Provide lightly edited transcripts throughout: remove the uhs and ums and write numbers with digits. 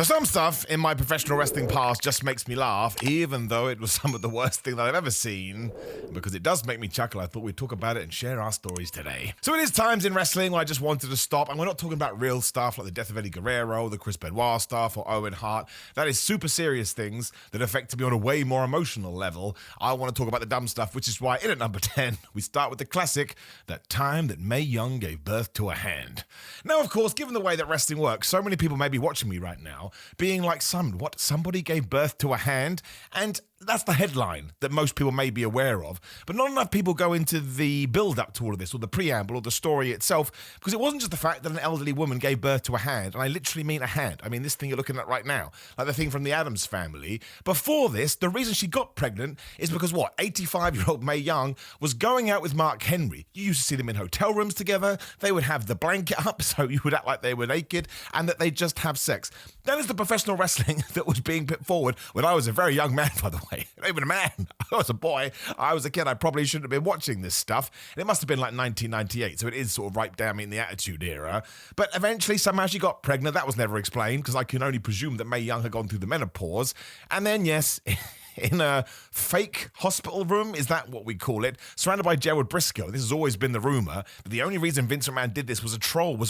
Some stuff in my professional wrestling past just makes me laugh, even though it was some of the worst thing that I've ever seen. Because it does make me chuckle, I thought we'd talk about it and share our stories today. So it is times in wrestling where I just wanted to stop, and we're not talking about real stuff like the death of Eddie Guerrero, the Chris Benoit stuff, or Owen Hart. That is super serious things that affect me on a way more emotional level. I want to talk about the dumb stuff, which is why in at number 10, we start with the classic, that time that Mae Young gave birth to a hand. Now, of course, given the way that wrestling works, so many people may be watching me right now, being like, Simon, what? Somebody gave birth to a hand? And that's the headline that most people may be aware of. But not enough people go into the build-up to all of this, or the preamble, or the story itself, because it wasn't just the fact that an elderly woman gave birth to a hand, and I literally mean a hand. I mean this thing you're looking at right now, like the thing from the Addams Family. Before this, the reason she got pregnant is because, 85-year-old Mae Young was going out with Mark Henry. You used to see them in hotel rooms together. They would have the blanket up, so you would act like they were naked, and that they'd just have sex. That is the professional wrestling that was being put forward when I was a very young man, by the way. Not even a man. I was a boy. I was a kid. I probably shouldn't have been watching this stuff. And it must have been like 1998, so it is sort of right down in the Attitude Era. But eventually, somehow she got pregnant. That was never explained, because I can only presume that Mae Young had gone through the menopause. And then, yes, in a fake hospital room, is that what we call it, surrounded by Gerald Briscoe. This has always been the rumor, but the only reason Vince McMahon did this was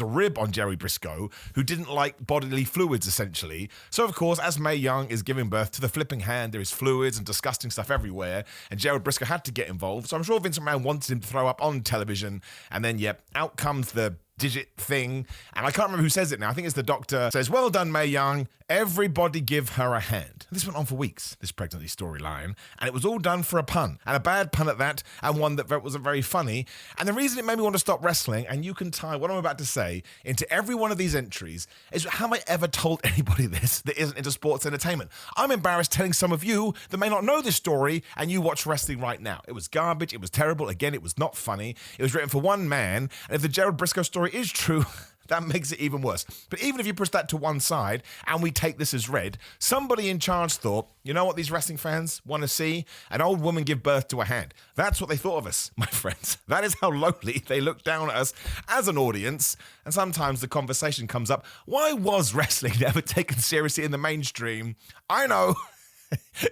a rib on Jerry Briscoe, who didn't like bodily fluids, essentially. So, of course, as Mae Young is giving birth to the flipping hand, there is fluids and disgusting stuff everywhere, and Gerald Briscoe had to get involved. So I'm sure Vince McMahon wanted him to throw up on television, and then, out comes the digit thing, and I can't remember who says it now. I think it's the doctor. Says, "Well done, Mae Young. Everybody give her a hand." This went on for weeks, this pregnancy storyline, and it was all done for a pun, and a bad pun at that, and one that wasn't very funny. And the reason it made me want to stop wrestling, and you can tie what I'm about to say into every one of these entries, is how I ever told anybody this that isn't into sports entertainment. I'm embarrassed telling some of you that may not know this story, and you watch wrestling right now. It was garbage. It was terrible. Again, it was not funny. It was written for one man, and if the Gerald Briscoe story is true, that makes it even worse. But even if you push that to one side and we take this as read, somebody in charge thought, you know what these wrestling fans want to see? An old woman give birth to a hand. That's what they thought of us, my friends. That is how lowly they look down at us as an audience. And sometimes the conversation comes up, why was wrestling never taken seriously in the mainstream? I know.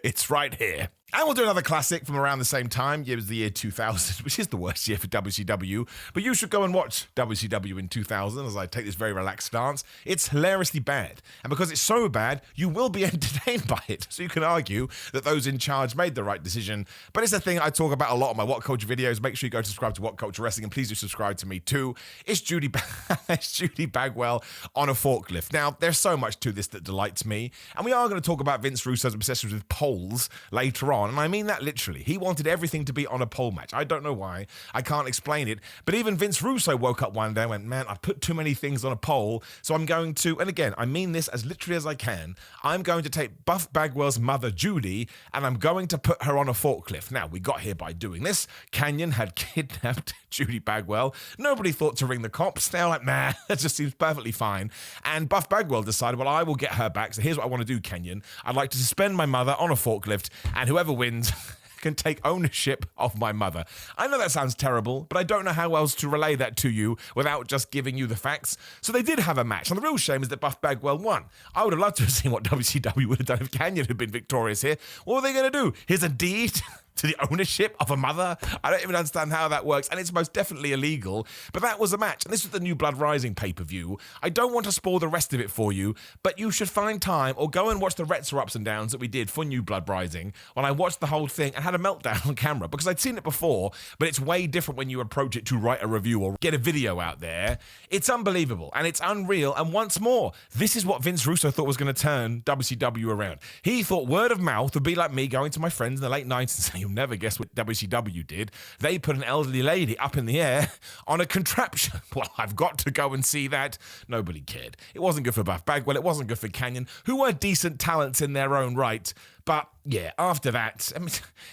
It's right here. And we'll do another classic from around the same time. It was the year 2000, which is the worst year for WCW. But you should go and watch WCW in 2000 as I take this very relaxed stance. It's hilariously bad. And because it's so bad, you will be entertained by it. So you can argue that those in charge made the right decision. But it's a thing I talk about a lot on my What Culture videos. Make sure you go subscribe to What Culture Wrestling, and please do subscribe to me too. It's Judy Bagwell on a forklift. Now, there's so much to this that delights me. And we are going to talk about Vince Russo's obsession with polls later on. And I mean that literally. He wanted everything to be on a pole match. I don't know why. I can't explain it. But even Vince Russo woke up one day and went, man, I've put too many things on a pole, so I'm going to, and again, I mean this as literally as I can, I'm going to take Buff Bagwell's mother, Judy, and I'm going to put her on a forklift. Now, we got here by doing this. Canyon had kidnapped Judy Bagwell. Nobody thought to ring the cops. They were like, nah, that just seems perfectly fine. And Buff Bagwell decided, well, I will get her back. So here's what I want to do, Canyon. I'd like to suspend my mother on a forklift, and whoever wins can take ownership of my mother. I know that sounds terrible, but I don't know how else to relay that to you without just giving you the facts. So they did have a match, and the real shame is that Buff Bagwell won. I would have loved to have seen what WCW would have done if Canyon had been victorious here. What were they going to do? Here's a deed to the ownership of a mother? I don't even understand how that works, and it's most definitely illegal, but that was a match, and this was the New Blood Rising pay-per-view. I don't want to spoil the rest of it for you, but you should find time or go and watch the Retro Ups and Downs that we did for New Blood Rising when I watched the whole thing and had a meltdown on camera, because I'd seen it before, but it's way different when you approach it to write a review or get a video out there. It's unbelievable, and it's unreal, and once more, this is what Vince Russo thought was going to turn WCW around. He thought word of mouth would be like me going to my friends in the late 90s and saying, you'll never guess what WCW did. They put an elderly lady up in the air on a contraption. Well, I've got to go and see that. Nobody cared. It wasn't good for Buff Bagwell. It wasn't good for Canyon, who were decent talents in their own right. But yeah, after that, I mean,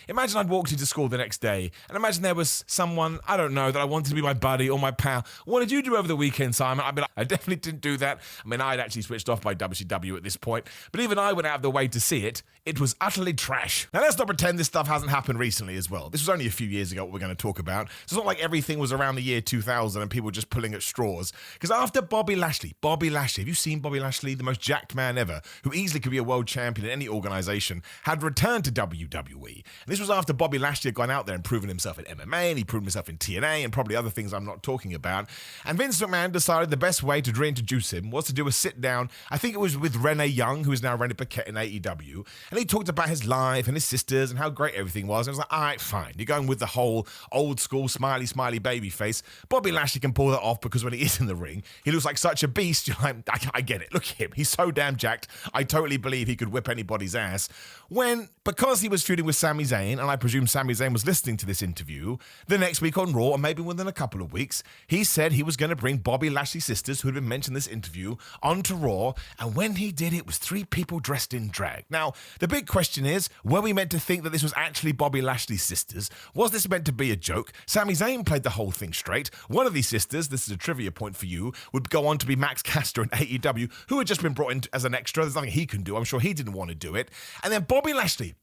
imagine I'd walked into school the next day and imagine there was someone, I don't know, that I wanted to be my buddy or my pal. What did you do over the weekend, Simon? I'd be like, I definitely didn't do that. I mean, I'd actually switched off my WCW at this point, but even I went out of the way to see it. It was utterly trash. Now, let's not pretend this stuff hasn't happened recently as well. This was only a few years ago what we're going to talk about. So it's not like everything was around the year 2000 and people were just pulling at straws. Because after Bobby Lashley, have you seen Bobby Lashley, the most jacked man ever, who easily could be a world champion in any organization, had returned to WWE. And this was after Bobby Lashley had gone out there and proven himself in MMA, and he proved himself in TNA, and probably other things I'm not talking about. And Vince McMahon decided the best way to reintroduce him was to do a sit-down, I think it was with Renee Young, who is now Renee Paquette in AEW, and he talked about his life and his sisters and how great everything was. And I was like, all right, fine. You're going with the whole old-school smiley baby face. Bobby Lashley can pull that off because when he is in the ring, he looks like such a beast. You're like, I get it. Look at him. He's so damn jacked. I totally believe he could whip anybody's ass. Because he was feuding with Sami Zayn, and I presume Sami Zayn was listening to this interview, the next week on Raw, or maybe within a couple of weeks, he said he was going to bring Bobby Lashley's sisters, who had been mentioned in this interview, onto Raw, and when he did, it was 3 people dressed in drag. Now, the big question is, were we meant to think that this was actually Bobby Lashley's sisters? Was this meant to be a joke? Sami Zayn played the whole thing straight. One of these sisters, this is a trivia point for you, would go on to be Max Caster in AEW, who had just been brought in as an extra. There's nothing he can do. I'm sure he didn't want to do it. And then Bobby Lashley,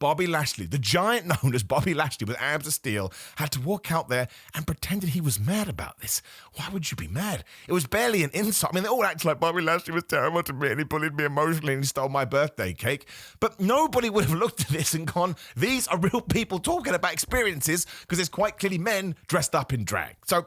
the giant known as Bobby Lashley with abs of steel, had to walk out there and pretended he was mad about this. Why would you be mad? It was barely an insult. I mean, they all acted like Bobby Lashley was terrible to me and he bullied me emotionally and he stole my birthday cake. But nobody would have looked at this and gone, these are real people talking about experiences, because there's quite clearly men dressed up in drag. So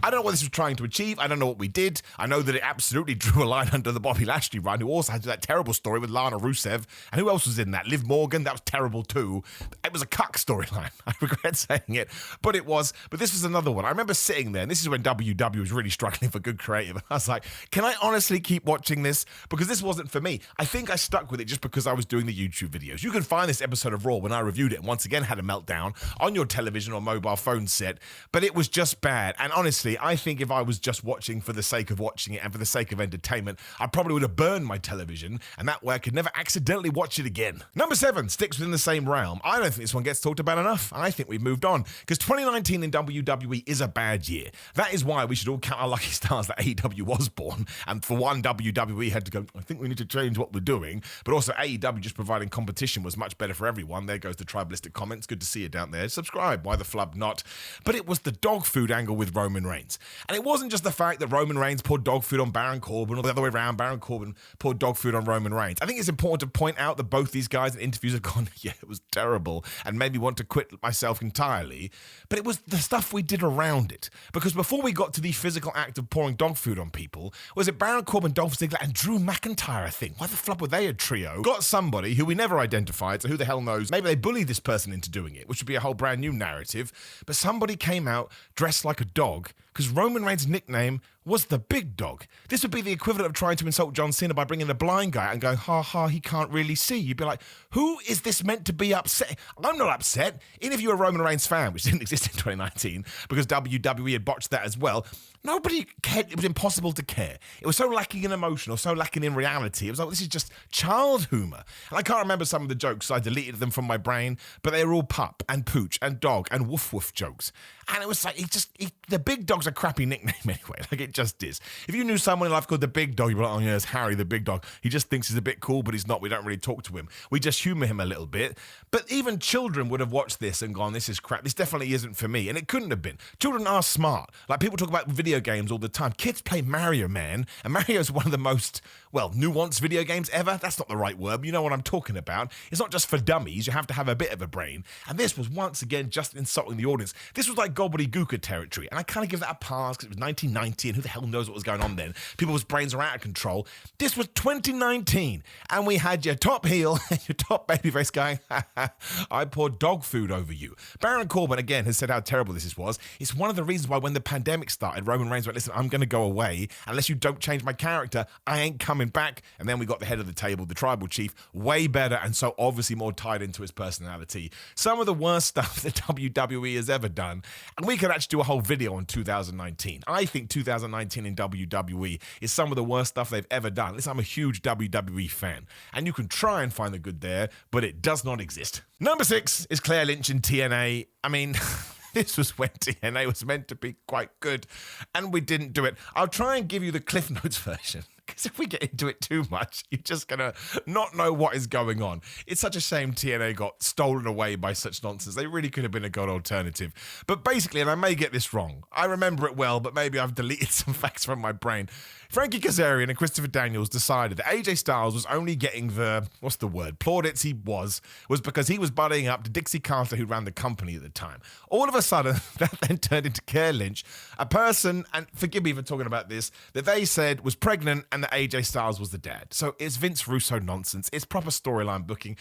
I don't know what this was trying to achieve. I don't know what we did. I know that it absolutely drew a line under the Bobby Lashley run, who also had that terrible story with Lana Rusev. And who else was in that? Liv Morgan. That was terrible too. It was a cuck storyline. I regret saying it, but it was. But this was another one. I remember sitting there, and this is when WW was really struggling for good creative. I was like, can I honestly keep watching this? Because this wasn't for me. I think I stuck with it just because I was doing the YouTube videos. You can find this episode of Raw when I reviewed it and once again had a meltdown on your television or mobile phone set, but it was just bad. And honestly, I think if I was just watching for the sake of watching it and for the sake of entertainment, I probably would have burned my television, and that way I could never accidentally watch it again. Number 7 sticks within the same realm. I don't think this one gets talked about enough. I think we've moved on, because 2019 in WWE is a bad year. That is why we should all count our lucky stars that AEW was born, and for one, WWE had to go, I think we need to change what we're doing, but also AEW just providing competition was much better for everyone. There goes the tribalistic comments. Good to see you down there. Subscribe. Why the flub not? But it was the dog food angle with Roman Reigns. And it wasn't just the fact that Roman Reigns poured dog food on Baron Corbin, or the other way around, Baron Corbin poured dog food on Roman Reigns. I think it's important to point out that both these guys in interviews have gone, yeah, it was terrible, and made me want to quit myself entirely. But it was the stuff we did around it. Because before we got to the physical act of pouring dog food on people, was it Baron Corbin, Dolph Ziggler, and Drew McIntyre, I think? Why the flop were they a trio? Got somebody who we never identified, so who the hell knows? Maybe they bullied this person into doing it, which would be a whole brand new narrative. But somebody came out dressed like a dog, because Roman Reigns' nickname was the Big Dog. This would be the equivalent of trying to insult John Cena by bringing a blind guy and going, ha ha, he can't really see. You'd be like, who is this meant to be upset? I'm not upset. Even if you're a Roman Reigns fan, which didn't exist in 2019, because WWE had botched that as well, nobody cared. It was impossible to care. It was so lacking in emotion, or so lacking in reality. It was like, this is just child humour. And I can't remember some of the jokes. I deleted them from my brain, but they were all pup and pooch and dog and woof woof jokes. And it was like, the Big Dog's a crappy nickname anyway. Like, it just is. If you knew someone in life called the Big Dog, you'd be like, oh yeah, it's Harry the Big Dog. He just thinks he's a bit cool, but he's not. We don't really talk to him. We just humour him a little bit. But even children would have watched this and gone, this is crap. This definitely isn't for me. And it couldn't have been. Children are smart. Like, people talk about video games all the time. Kids play Mario, man. And Mario's one of the most, nuanced video games ever. That's not the right word, but you know what I'm talking about. It's not just for dummies. You have to have a bit of a brain. And this was once again just insulting the audience. This was like gobbledygooker territory. And I kind of give that a pass because it was 1990 and who the hell knows what was going on then. People's brains are out of control. This was 2019. And we had your top heel and your top babyface going, I poured dog food over you. Baron Corbin, again, has said how terrible this was. It's one of the reasons why when the pandemic started, Roman Reigns went, listen, I'm going to go away. Unless you don't change my character, I ain't coming coming back, and then we got the head of the table, the tribal chief, way better, and so obviously more tied into his personality. Some of the worst stuff that WWE has ever done, and we could actually do a whole video on 2019. I think 2019 in WWE is some of the worst stuff they've ever done. Listen, I'm a huge WWE fan, and you can try and find the good there, but it does not exist. Number 6 is Clare Lynch and TNA. I mean, this was when TNA was meant to be quite good, and we didn't do it. I'll try and give you the Cliff Notes version, because if we get into it too much, you're just going to not know what is going on. It's such a shame TNA got stolen away by such nonsense. They really could have been a good alternative. But basically, and I may get this wrong, I remember it well, but maybe I've deleted some facts from my brain. Frankie Kazarian and Christopher Daniels decided that AJ Styles was only getting the, plaudits he was because he was buddying up to Dixie Carter, who ran the company at the time. All of a sudden, that then turned into Clare Lynch, a person, and forgive me for talking about this, that they said was pregnant and that AJ Styles was the dad. So it's Vince Russo nonsense. It's proper storyline booking.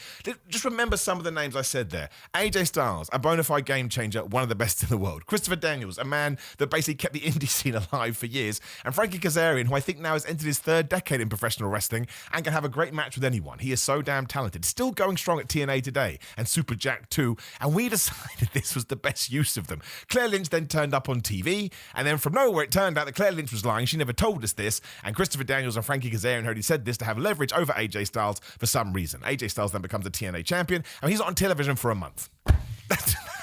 Just remember some of the names I said there. AJ Styles, a bona fide game changer, one of the best in the world. Christopher Daniels, a man that basically kept the indie scene alive for years. And Frankie Kazarian, who I think now has entered his 3rd decade in professional wrestling and can have a great match with anyone. He is so damn talented. Still going strong at TNA today and Super Jack too. And we decided this was the best use of them. Clare Lynch then turned up on TV, and then from nowhere it turned out that Clare Lynch was lying. She never told us this, and Christopher Daniels and Frankie Kazarian already said this to have leverage over AJ Styles for some reason. AJ Styles then becomes a TNA champion, and he's on television for a month.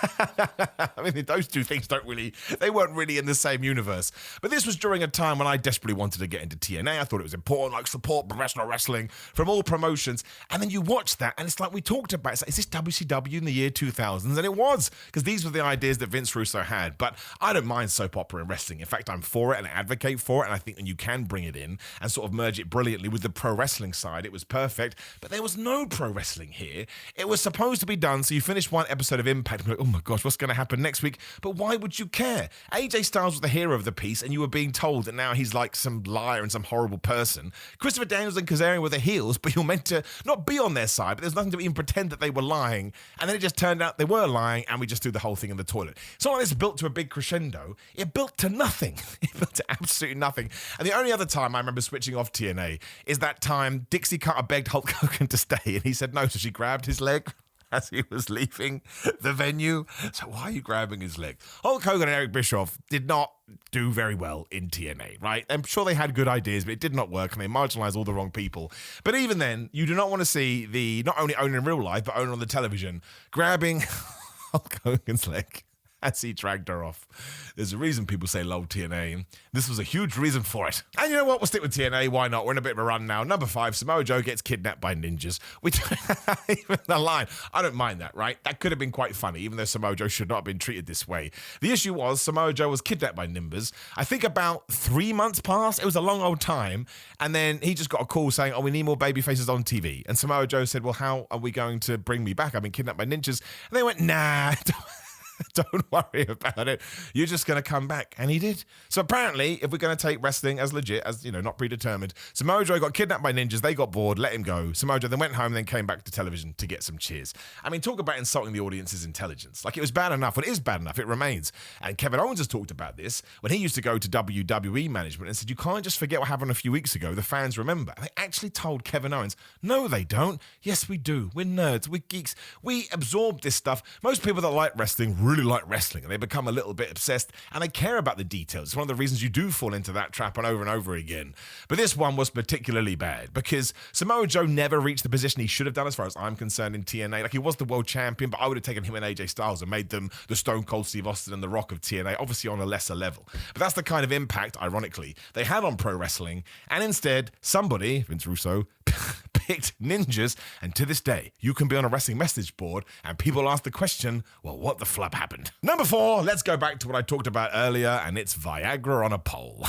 I mean, those two things they weren't really in the same universe. But this was during a time when I desperately wanted to get into TNA. I thought it was important, like support professional wrestling from all promotions. And then you watch that, and it's like we talked about, it's like, is this WCW in the year 2000s? And it was, because these were the ideas that Vince Russo had. But I don't mind soap opera in wrestling. In fact, I'm for it and I advocate for it. And I think when you can bring it in and sort of merge it brilliantly with the pro wrestling side, it was perfect. But there was no pro wrestling here. It was supposed to be done, so you finish one episode of Impact and you're like, oh my gosh, what's going to happen next week? But why would you care? AJ Styles was the hero of the piece, and you were being told that now he's like some liar and some horrible person. Christopher Daniels and Kazarian were the heels, but you're meant to not be on their side, but there's nothing to even pretend that they were lying. And then it just turned out they were lying, and we just threw the whole thing in the toilet. It's not like this built to a big crescendo. It built to nothing. It built to absolutely nothing. And the only other time I remember switching off TNA is that time Dixie Carter begged Hulk Hogan to stay, and he said no, so she grabbed his leg as he was leaving the venue. So why are you grabbing his leg? Hulk Hogan and Eric Bischoff did not do very well in TNA, right? I'm sure they had good ideas, but it did not work, and they marginalized all the wrong people. But even then, you do not want to see the not only owner in real life, but owner on the television grabbing Hulk Hogan's leg as he dragged her off. There's a reason people say love TNA. This was a huge reason for it. And you know what? We'll stick with TNA. Why not? We're in a bit of a run now. Number 5, Samoa Joe gets kidnapped by ninjas. Even the line. I don't mind that, right? That could have been quite funny, even though Samoa Joe should not have been treated this way. The issue was Samoa Joe was kidnapped by ninjas. I think about 3 months passed. It was a long old time. And then he just got a call saying, oh, we need more baby faces on TV. And Samoa Joe said, well, how are we going to bring me back? I've been kidnapped by ninjas. And they went, nah, don't worry about it. You're just going to come back. And he did. So apparently, if we're going to take wrestling as legit, as, you know, not predetermined, Samoa Joe got kidnapped by ninjas. They got bored, let him go. Samoa Joe then went home and then came back to television to get some cheers. I mean, talk about insulting the audience's intelligence. Like, it was bad enough. Well, it is bad enough. It remains. And Kevin Owens has talked about this when he used to go to WWE management and said, you can't just forget what happened a few weeks ago. The fans remember. And they actually told Kevin Owens, no, they don't. Yes, we do. We're nerds. We're geeks. We absorb this stuff. Most people that like wrestling really like wrestling, and they become a little bit obsessed, and they care about the details. It's one of the reasons you do fall into that trap and over again. But this one was particularly bad because Samoa Joe never reached the position he should have done as far as I'm concerned in TNA. Like, he was the world champion, but I would have taken him and AJ Styles and made them the Stone Cold Steve Austin and The Rock of TNA, obviously on a lesser level. But that's the kind of impact, ironically, they had on pro wrestling, and instead, somebody, Vince Russo, picked ninjas, and to this day, you can be on a wrestling message board and people ask the question, well, what the flub happened? Number 4, let's go back to what I talked about earlier, and it's Viagra on a pole.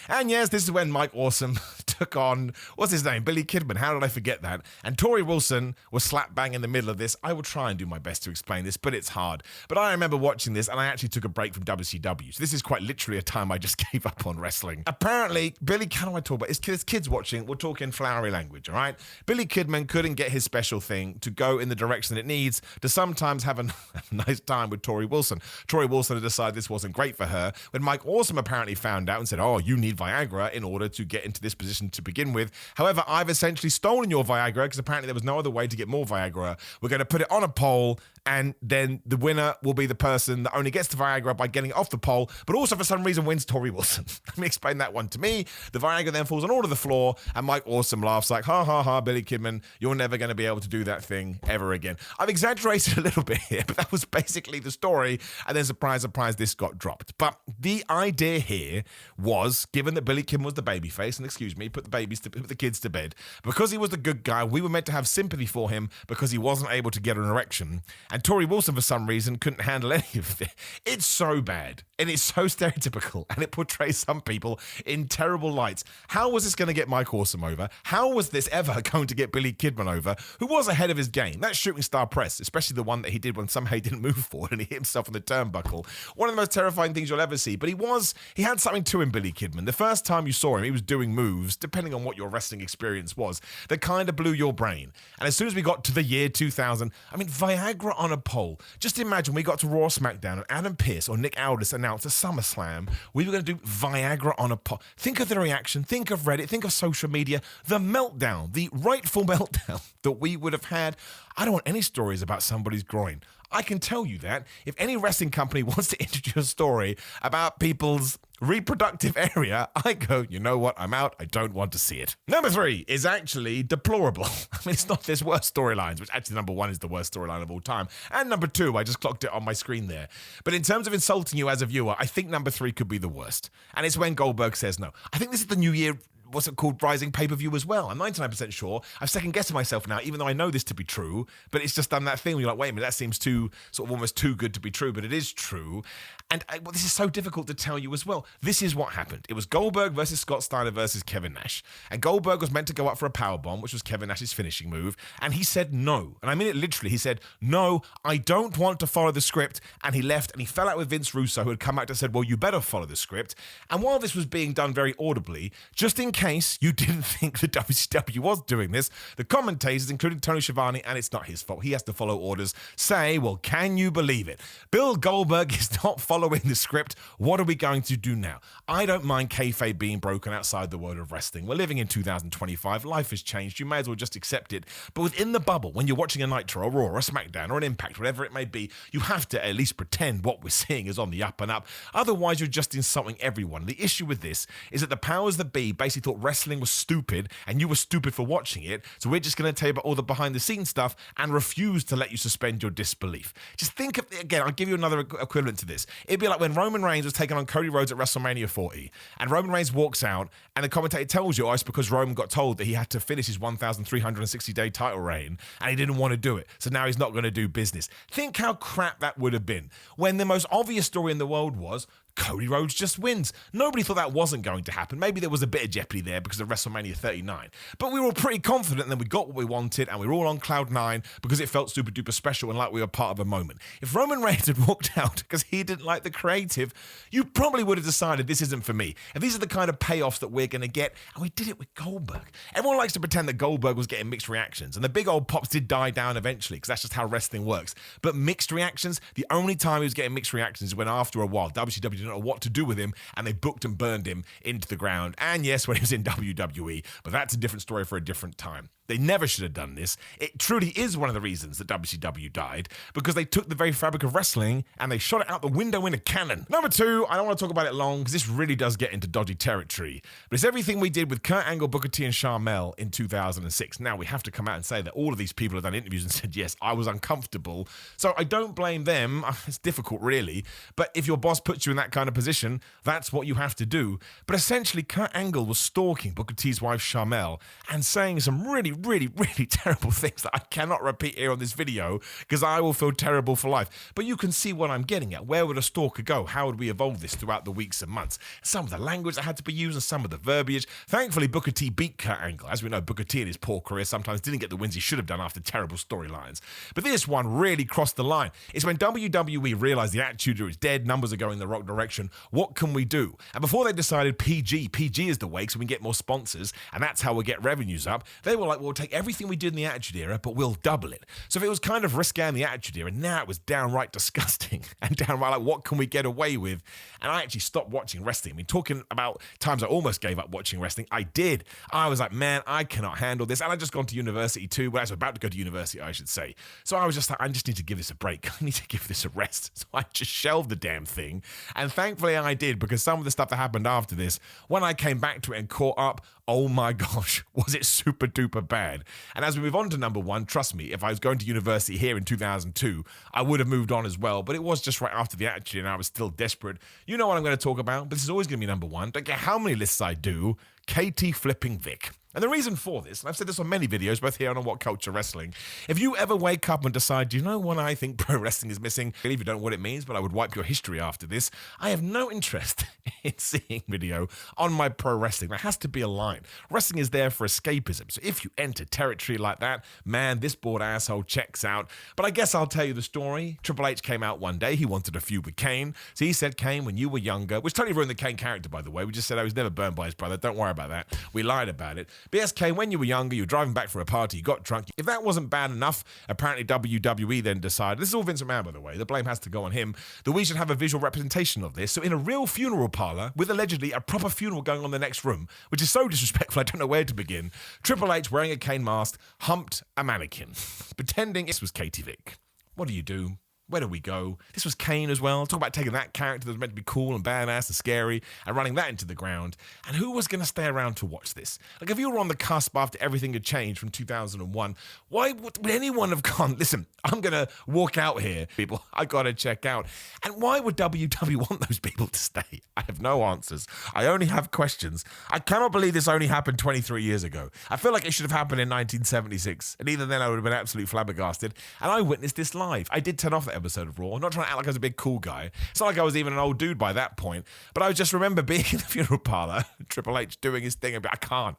And yes, this is when Mike Awesome took on, what's his name, Billy Kidman. How did I forget that? And Tori Wilson was slap bang in the middle of this. I will try and do my best to explain this, but it's hard. But I remember watching this, and I actually took a break from WCW. So this is quite literally a time I just gave up on wrestling. Apparently, Billy, how do I talk about it? It's kids watching. We're talking flowery language, all right? Billy Kidman couldn't get his special thing to go in the direction that it needs to sometimes have a nice time with Tori Wilson. Tori Wilson had decided this wasn't great for her when Mike Awesome apparently found out and said, oh, you need Viagra in order to get into this position situation to begin with. However, I've essentially stolen your Viagra because apparently there was no other way to get more Viagra. We're going to put it on a poll, and then the winner will be the person that only gets the Viagra by getting it off the pole, but also for some reason wins Tori Wilson. Let me explain that one to me. The Viagra then falls on all of the floor, and Mike Awesome laughs like, ha ha ha, Billy Kidman, you're never going to be able to do that thing ever again. I've exaggerated a little bit here, but that was basically the story, and then surprise, surprise, this got dropped. But the idea here was, given that Billy Kidman was the babyface, and excuse me, put the kids to bed, because he was the good guy, we were meant to have sympathy for him because he wasn't able to get an erection. And Tori Wilson, for some reason, couldn't handle any of it. It's so bad, and it's so stereotypical, and it portrays some people in terrible lights. How was this going to get Mike Awesome over? How was this ever going to get Billy Kidman over, who was ahead of his game? That shooting star press, especially the one that he did when somehow he didn't move forward and he hit himself on the turnbuckle. One of the most terrifying things you'll ever see, but he had something to him, Billy Kidman. The first time you saw him, he was doing moves, depending on what your wrestling experience was, that kind of blew your brain. And as soon as we got to the year 2000, I mean, Viagra on a pole. Just imagine we got to Raw SmackDown and Adam Pearce or Nick Aldis announced a SummerSlam. We were going to do Viagra on a pole. Think of the reaction, think of Reddit, think of social media, the meltdown, the rightful meltdown that we would have had. I don't want any stories about somebody's groin. I can tell you that if any wrestling company wants to introduce a story about people's reproductive area, I go, you know what, I'm out, I don't want to see it. Number 3 is actually deplorable. I mean, it's not this worst storylines, which actually number 1 is the worst storyline of all time. And number 2, I just clocked it on my screen there. But in terms of insulting you as a viewer, I think number 3 could be the worst. And it's when Goldberg says no. I think this is the New Year, what's it called, Rising pay-per-view as well. I'm 99% sure. I've second-guessed myself now, even though I know this to be true, but it's just done that thing where you're like, wait a minute, that seems too, sort of almost too good to be true, but it is true. And this is so difficult to tell you as well. This is what happened. It was Goldberg versus Scott Steiner versus Kevin Nash. And Goldberg was meant to go up for a powerbomb, which was Kevin Nash's finishing move, and he said no. And I mean it literally. He said, no, I don't want to follow the script. And he left, and he fell out with Vince Russo, who had come out and said, well, you better follow the script. And while this was being done very audibly, just in case you didn't think the WCW was doing this, the commentators, including Tony Schiavone, and it's not his fault, he has to follow orders, say, well, can you believe it? Bill Goldberg is not following the script. What are we going to do now? I don't mind kayfabe being broken outside the world of wrestling. We're living in 2025. Life has changed. You may as well just accept it. But within the bubble, when you're watching a Nitro, or Raw, or a SmackDown, or an Impact, whatever it may be, you have to at least pretend what we're seeing is on the up and up. Otherwise, you're just insulting everyone. The issue with this is that the powers that be basically thought wrestling was stupid, and you were stupid for watching it, so we're just going to tell you about all the behind-the-scenes stuff and refuse to let you suspend your disbelief. Just think of, again, I'll give you another equivalent to this. It'd be like when Roman Reigns was taking on Cody Rhodes at WrestleMania 40, and Roman Reigns walks out, and the commentator tells you, oh, it's because Roman got told that he had to finish his 1,360-day title reign, and he didn't want to do it, so now he's not going to do business. Think how crap that would have been, when the most obvious story in the world was, Cody Rhodes just wins. Nobody thought that wasn't going to happen. Maybe there was a bit of jeopardy there because of WrestleMania 39. But we were pretty confident, and then we got what we wanted, and we were all on cloud 9 because it felt super duper special and like we were part of a moment. If Roman Reigns had walked out because he didn't like the creative, you probably would have decided this isn't for me. And these are the kind of payoffs that we're going to get, and we did it with Goldberg. Everyone likes to pretend that Goldberg was getting mixed reactions, and the big old pops did die down eventually because that's just how wrestling works. But mixed reactions, the only time he was getting mixed reactions is when after a while, WCW didn't know what to do with him, and they booked and burned him into the ground. And yes, when he was in WWE, but that's a different story for a different time. They never should have done this. It truly is one of the reasons that WCW died, because they took the very fabric of wrestling and they shot it out the window in a cannon. Number 2, I don't want to talk about it long because this really does get into dodgy territory, but it's everything we did with Kurt Angle, Booker T, and Sharmell in 2006. Now, we have to come out and say that all of these people have done interviews and said, yes, I was uncomfortable. So I don't blame them. It's difficult, really. But if your boss puts you in that kind of position, that's what you have to do. But essentially, Kurt Angle was stalking Booker T's wife, Sharmell, and saying some really terrible things that I cannot repeat here on this video because I will feel terrible for life. But you can see what I'm getting at. Where would a stalker go? How would we evolve this throughout the weeks and months? Some of the language that had to be used and some of the verbiage. Thankfully, Booker T beat Kurt Angle. As we know, Booker T in his poor career sometimes didn't get the wins he should have done after terrible storylines. But this one really crossed the line. It's when WWE realized the Attitude Era is dead, numbers are going the wrong direction, direction. What can we do? And before they decided PG is the way so we can get more sponsors, and that's how we'll get revenues up, they were like, we'll take everything we did in the Attitude Era, but we'll double it. So if it was kind of risque in the Attitude Era, now it was downright disgusting and downright like, what can we get away with? And I actually stopped watching wrestling. I mean, talking about times I almost gave up watching wrestling, I did. I was like, man, I cannot handle this. And I'd just gone to university too, but I was about to go to university, I should say. So I was just like, I just need to give this a break. I need to give this a rest. So I just shelved the damn thing. And thankfully I did, because some of the stuff that happened after this, when I came back to it and caught up, oh my gosh, was it super duper bad. And as we move on to number one, trust me, if I was going to university here in 2002, I would have moved on as well. But it was just right after the Attitude, and I was still desperate. You know what I'm going to talk about, but this is always going to be number one. Don't care how many lists I do, Katie flipping Vic. And the reason for this, and I've said this on many videos, both here and on What Culture Wrestling, if you ever wake up and decide, you know what I think pro wrestling is missing, I believe you don't know what it means, but I would wipe your history after this, I have no interest in seeing video on my pro wrestling. There has to be a line. Wrestling is there for escapism, so if you enter territory like that, man, this bored asshole checks out. But I guess I'll tell you the story. Triple H came out one day, he wanted a feud with Kane, so he said, Kane, when you were younger, which totally ruined the Kane character, by the way, we just said I was never burned by his brother, don't worry about that, we lied about it. BSK, when you were younger, you were driving back from a party, you got drunk. If that wasn't bad enough, apparently WWE then decided, this is all Vince McMahon, by the way, the blame has to go on him, that we should have a visual representation of this. So in a real funeral parlor, with allegedly a proper funeral going on in the next room, which is so disrespectful, I don't know where to begin, Triple H, wearing a Kane mask, humped a mannequin, pretending this was Katie Vick. What do you do? Where do we go? This was Kane as well. Talk about taking that character that was meant to be cool and badass and scary and running that into the ground. And who was going to stay around to watch this? Like, if you were on the cusp after everything had changed from 2001, why would anyone have gone, listen, I'm going to walk out here, people. I got to check out. And why would WWE want those people to stay? I have no answers. I only have questions. I cannot believe this only happened 23 years ago. I feel like it should have happened in 1976. And even then I would have been absolutely flabbergasted. And I witnessed this live. I did turn off that episode of Raw. I'm not trying to act like I was a big cool guy. It's not like I was even an old dude by that point, but I just remember being in the funeral parlor, Triple H doing his thing, and I can't.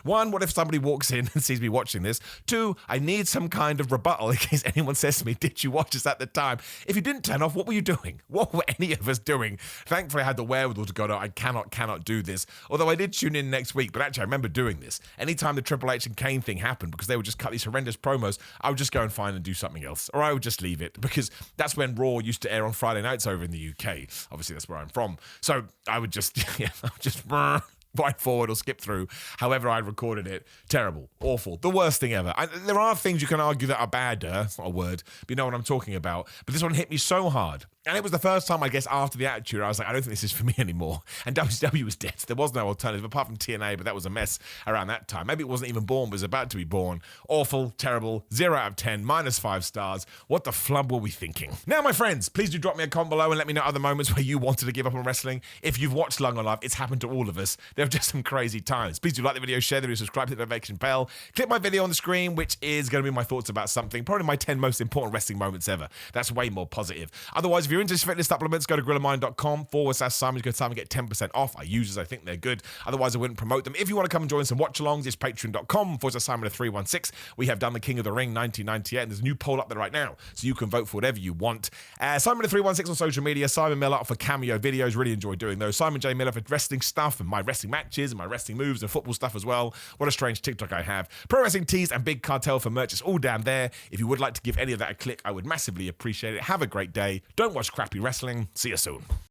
One, what if somebody walks in and sees me watching this? Two, I need some kind of rebuttal in case anyone says to me, did you watch this at the time? If you didn't turn off, what were you doing? What were any of us doing? Thankfully, I had the wherewithal to go, no, I cannot do this. Although I did tune in next week, but actually I remember doing this. Anytime the Triple H and Kane thing happened, because they would just cut these horrendous promos, I would just go and find and do something else, or I would just leave it, because that's when Raw used to air on Friday nights over in the UK. Obviously, that's where I'm from. So I would just, right forward or skip through, however I recorded it. Terrible, awful, the worst thing ever. There are things you can argue that are bad, it's not a word, but you know what I'm talking about. But this one hit me so hard. And it was the first time, I guess, after the Attitude, I was like, I don't think this is for me anymore. And WCW was dead. There was no alternative apart from TNA, but that was a mess around that time. Maybe it wasn't even born, but was about to be born. Awful, terrible, 0 out of 10, -5 stars. What the flub were we thinking? Now, my friends, please do drop me a comment below and let me know other moments where you wanted to give up on wrestling. If you've watched Long or Love, it's happened to all of us. There are just some crazy times. Please do like the video, share the video, subscribe, hit the notification bell. Click my video on the screen, which is going to be my thoughts about something. Probably my 10 most important wrestling moments ever. That's way more positive. Otherwise, if you're into fitness supplements, go to grillermind.com/Simon. You go to Simon, get 10% off. I use I think they're good. Otherwise, I wouldn't promote them. If you want to come and join some watch-alongs, it's patreon.com/Simon316. We have done the King of the Ring 1998, and there's a new poll up there right now, so you can vote for whatever you want. Simon316 on social media. Simon Miller for cameo videos. Really enjoy doing those. Simon J. Miller for wrestling stuff and my wrestling matches and my wrestling moves and football stuff as well. What a strange TikTok I have. Pro Wrestling Tees and Big Cartel for merch. It's all down there. If you would like to give any of that a click, I would massively appreciate it. Have a great day. Don't watch crappy wrestling. See you soon.